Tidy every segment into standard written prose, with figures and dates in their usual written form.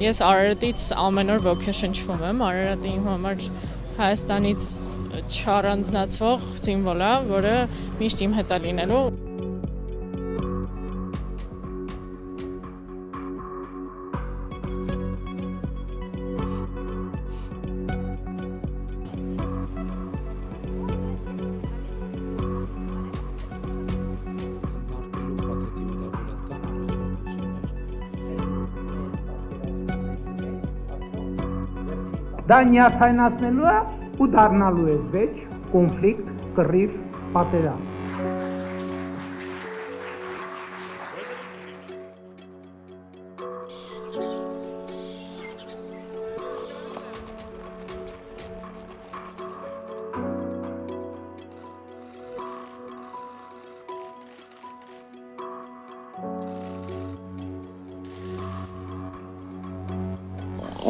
Ես Արարատից ամեն օր ոգեշնչվում եմ, Արարատը իմ համար Հայաստանից չառանձնացվող սիմվոլ է, որը միշտ իմ հետ է լինելու։ Դա նյարդայնացնելու է ու դառնալու է վեճ, կոնֆլիկտ, կռիվ, պատերազմ։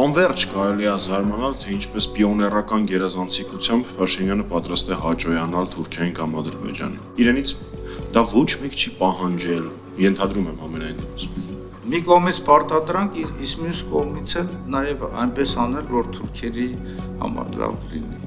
Անվերջ կարելի է զարմանալ, թե ինչպես պիոներական գերազանցիկությամբ Փաշինյանը պատրաստ է հաճոյանալ Թուրքիային կամ Ադրբեջանին։ Իրենից դա ոչ մեկ չի պահանջել, ենթադրում եմ ամենայն դեպս։ Մի կողմից պարտադրանք, իսկ մյուս կողմից էլ նաև այնպես անել, որ թուրքերի համար լավ լինի։